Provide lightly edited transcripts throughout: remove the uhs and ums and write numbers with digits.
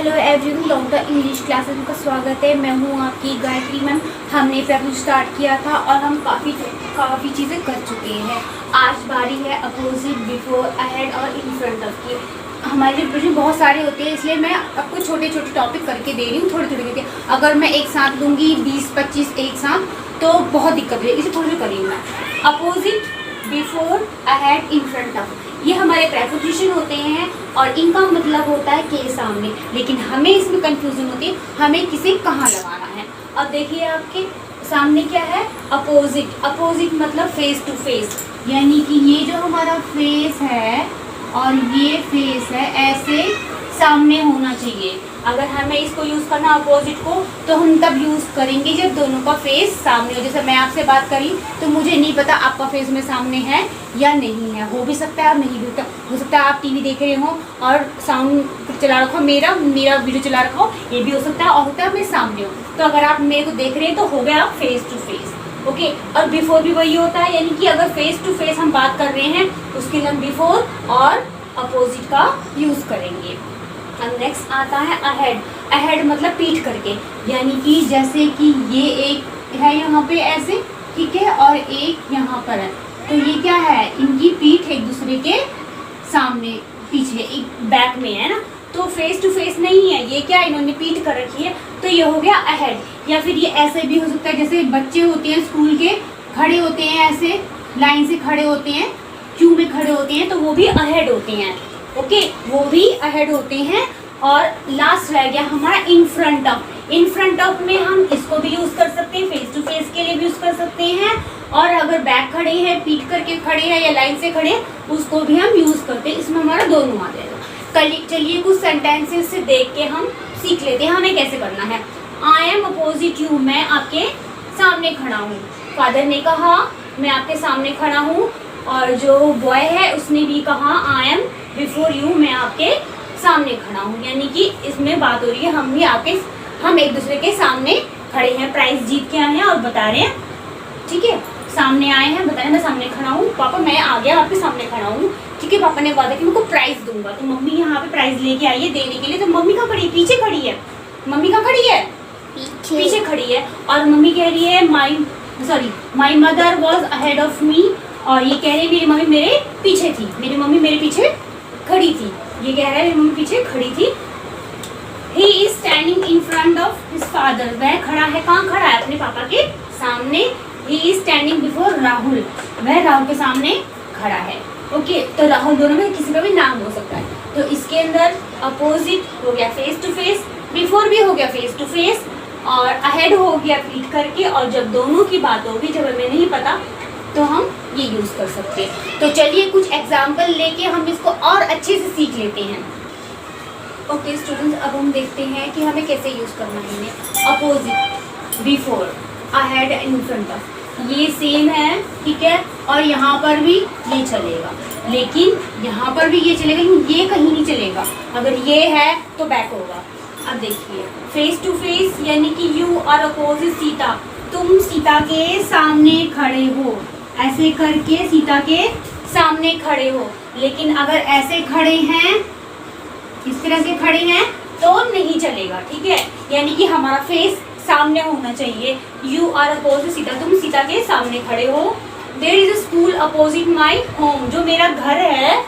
Hello everyone, doctor English classes में का स्वागत है। मैं हूँ आपकी गायत्री मैम। हमने प्रैक्टिस स्टार्ट किया था और हम काफ़ी चीज़ें कर चुके हैं। आज बारी है अपोजिट, बिफोर, अहेड और इन फ्रंट ऑफ की। हमारे प्रश्न बहुत सारे होते हैं, इसलिए मैं आपको छोटे छोटे टॉपिक करके दे रही हूँ, थोड़े थोड़े करके। अगर मैं एक साथ दूंगी 20-25 एक साथ तो बहुत दिक्कत है, इसे थोड़ी करिए। मैं opposite, before, ahead, in front of, ये हमारे प्रेपोजिशन होते हैं और इनका मतलब होता है के सामने। लेकिन हमें इसमें कंफ्यूजन होती है, हमें किसे कहाँ लगाना है। अब देखिए आपके सामने क्या है, अपोजिट। अपोजिट मतलब फेस टू फेस, यानी कि ये जो हमारा फेस है और ये फेस है, ऐसे सामने होना चाहिए। अगर हमें इसको यूज़ करना अपोजिट को, तो हम तब यूज़ करेंगे जब दोनों का फेस सामने हो। जैसे मैं आपसे बात करी तो मुझे नहीं पता आपका फेस में सामने है या नहीं है, हो भी सकता है और नहीं भी हो सकता है। आप टीवी देख रहे हो और साउंड चला रखा हो, मेरा वीडियो चला रखा हो, ये भी हो सकता है। और होता है मैं सामने हो, तो अगर आप मेरे को देख रहे हैं तो हो गया फेस टू फेस, ओके। और बिफोर भी वही होता है, यानी कि अगर फेस टू फेस हम बात कर रहे हैं उसके लिए हम बिफोर और अपोजिट का यूज़ करेंगे। अब नेक्स्ट आता है अहेड। अहेड मतलब पीठ करके, यानी कि जैसे कि ये एक है यहाँ पे ऐसे, ठीक है, और एक यहाँ पर है, तो ये क्या है, इनकी पीठ एक दूसरे के सामने पीछे एक बैक में है ना, तो फेस टू फेस नहीं है, ये क्या इन्होंने पीठ कर रखी है, तो ये हो गया अहेड। या फिर ये ऐसे भी हो सकता है, जैसे बच्चे होते हैं स्कूल के, खड़े होते हैं ऐसे लाइन से खड़े होते हैं, क्यू में खड़े होते हैं, तो वो भी अहेड होते हैं, ओके, वो भी अहेड होते हैं। और लास्ट रह गया हमारा in front of. In front of में हम इसको भी यूज़ कर सकते हैं, फेस टू फेस के लिए भी यूज़ कर सकते हैं, और अगर बैक खड़े हैं, पीठ करके खड़े हैं या लाइन से खड़े हैं, उसको भी हम यूज़ करते हैं। इसमें हमारा दोनों आ जाएगा। चलिए कुछ सेंटेंसेस से देख के हम सीख लेते हैं हमें कैसे करना है। आई एम अपोजिट यू, मैं आपके सामने खड़ा हूँ। फादर ने कहा मैं आपके सामने खड़ा हूँ, और जो बॉय है उसने भी कहा आई एम बिफोर यू, मैं आपके सामने खड़ा हूँ। यानी कि इसमें बात हो रही है हम एक दूसरे के सामने खड़े हैं, प्राइज जीत के आए हैं और बता रहे हैं, ठीक है, सामने आए हैं, बता रहे हैं मैं सामने खड़ा हूँ, पापा मैं आ गया आपके सामने खड़ा हूँ, ठीक है। पापा ने वादा कि मैं को प्राइज दूंगा, तो मम्मी यहाँ पे प्राइज लेके आई है देने के लिए। तो मम्मी कहाँ खड़ी है, पीछे खड़ी है। मम्मी कहाँ खड़ी है, पीछे खड़ी है। और मम्मी कह रही है my mother was ahead of me, और ये कह रही है मेरी मम्मी मेरे पीछे थी, मेरी मम्मी मेरे पीछे खड़ी थी। ये कह रहा है मेरी मम्मी पीछे खड़ी थी। He is standing in front of his father, वह खड़ा है, कहाँ खड़ा है, अपने पापा के सामने। He is standing before Rahul, वह राहुल के सामने खड़ा है, ओके। तो राहुल दोनों में किसी का भी नाम हो सकता है। तो इसके अंदर अपोजिट हो गया फेस टू फेस, बिफोर भी हो गया फेस टू फेस, और अहेड हो गया पीठ करके। और जब दोनों की बात होगी, जब हमें नहीं पता, तो हम ये यूज़ कर सकते हैं। तो चलिए कुछ एग्जाम्पल लेके हम इसको और अच्छे से सीख लेते हैं। ओके स्टूडेंट्स, अब हम देखते हैं कि हमें कैसे यूज़ करना है। Opposite, before, ahead, in front of, ये सेम है, ठीक है। और यहाँ पर भी ये चलेगा, लेकिन यहाँ पर भी ये चलेगा, लेकिन ये कहीं नहीं चलेगा। अगर ये है तो बैक होगा। अब देखिए फेस टू फेस, यानी कि यू आर अपोजिट सीता, तुम सीता के सामने खड़े हो, ऐसे करके सीता के सामने खड़े हो। लेकिन अगर ऐसे खड़े हैं, इस तरह से खड़े हैं, तो नहीं चलेगा, ठीक है। यानी कि हमारा फेस सामने होना चाहिए। यू आर अपोजिट सीता, तुम सीता के सामने खड़े हो। There is a school opposite my home, जो मेरा घर है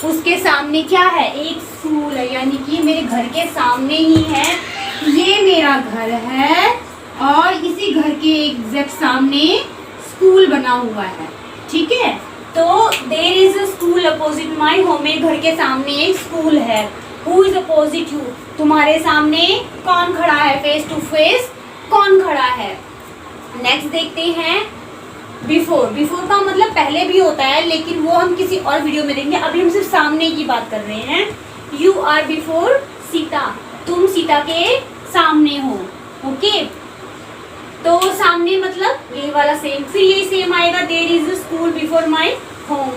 उसके सामने क्या है, एक स्कूल है, यानी कि मेरे घर के सामने ही है। ये मेरा घर है और इसी घर के एग्जैक्ट सामने स्कूल बना हुआ है, ठीक है। तो there is a school opposite my home, मेरे घर के सामने एक स्कूल है। हु इज अपोजिट यू, तुम्हारे सामने कौन खड़ा है, फेस टू फेस कौन खड़ा है। नेक्स्ट देखते हैं बिफोर। बिफोर का मतलब पहले भी होता है, लेकिन वो हम किसी और वीडियो में देखेंगे। अभी हम सिर्फ सामने की बात कर रहे हैं। यू आर बिफोर सीता, तुम सीता के सामने हो, ओके। तो सामने मतलब ये वाला सेम, फिर ये सेम आएगा, there is a school before my home,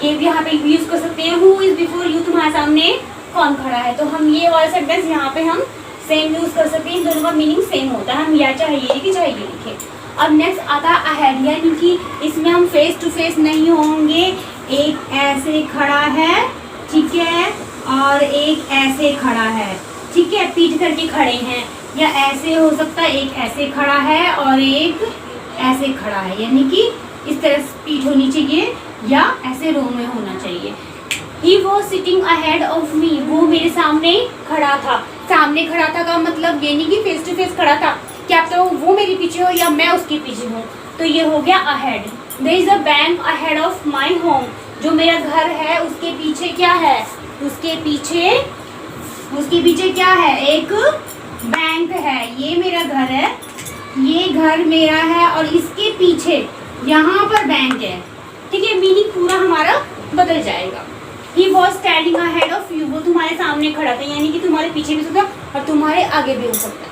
ये भी यहाँ पे यूज कर सकते हैं। हु इज बिफोर यू, तुम्हारे सामने कौन खड़ा है। तो हम ये वाला सेंटेंस यहाँ पे हम सेम यूज कर सकते हैं, इन दोनों का मीनिंग सेम होता है, हम या चाहे ये लिखे चाहे ये लिखे। अब नेक्स्ट आता है अहेड, यानी कि इसमें हम फेस टू फेस नहीं होंगे, एक ऐसे खड़ा है, ठीक है, और एक ऐसे खड़ा है, ठीक है, पीठ करके खड़े हैं, या ऐसे हो सकता है, एक ऐसे खड़ा है और एक ऐसे खड़ा है, यानी कि इस तरह पीठ होनी चाहिए या ऐसे रो में होना चाहिए। He was sitting ahead of me, वो मेरे सामने खड़ा था। सामने खड़ा था का मतलब ये नहीं कि फेस टू फेस खड़ा था, क्या तो वो मेरे पीछे हो या मैं उसके पीछे हूँ, तो ये हो गया ahead। There is a bank ahead of my home, जो मेरा घर है उसके पीछे क्या है, उसके पीछे क्या है, एक बैंक है। ये मेरा घर है, ये घर मेरा है और इसके पीछे यहाँ पर बैंक है, ठीक है। मीनिंग पूरा हमारा बदल जाएगा। He was standing ahead of you, वो तुम्हारे सामने खड़ा था, यानी कि तुम्हारे पीछे भी हो सकता और तुम्हारे आगे भी हो सकता,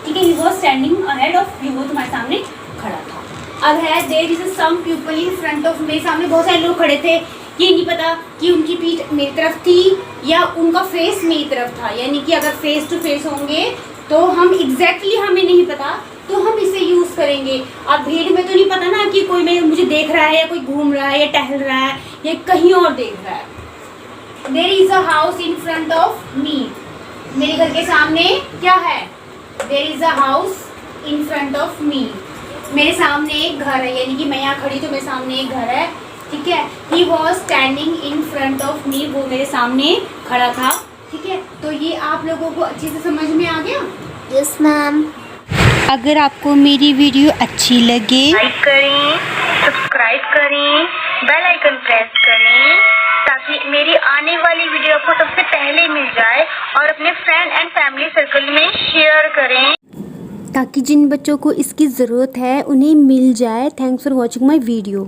ठीक है। He was standing ahead of you, वो तुम्हारे सामने खड़ा था। अब है there is some people in front of, मेरे सामने बहुत सारे लोग खड़े थे, ये नहीं पता कि उनकी पीठ मेरी तरफ थी या उनका फेस मेरी तरफ था, यानी कि अगर फेस टू फेस होंगे तो हम एग्जैक्टली हमें नहीं पता तो हम इसे यूज़ करेंगे। अब भीड़ में तो नहीं पता ना कि कोई मुझे देख रहा है या कोई घूम रहा है या टहल रहा है या कहीं और देख रहा है। There is a house in front of me, मेरे घर के सामने क्या है, There is a house in front of me, मेरे सामने एक घर है, यानी कि मैं यहाँ खड़ी तो मेरे सामने एक घर है, ठीक है। He was standing in front of me, वो मेरे सामने खड़ा था, ठीक है। तो ये आप लोगों को अच्छे से समझ में आ गया? Yes ma'am. अगर आपको मेरी वीडियो अच्छी लगे लाइक करें, सब्सक्राइब करें, बेल आइकन प्रेस करें ताकि मेरी आने वाली वीडियो आपको सबसे पहले मिल जाए, और अपने फ्रेंड एंड फैमिली सर्कल में शेयर करें ताकि जिन बच्चों को इसकी ज़रूरत है उन्हें मिल जाए। Thanks for watching my video.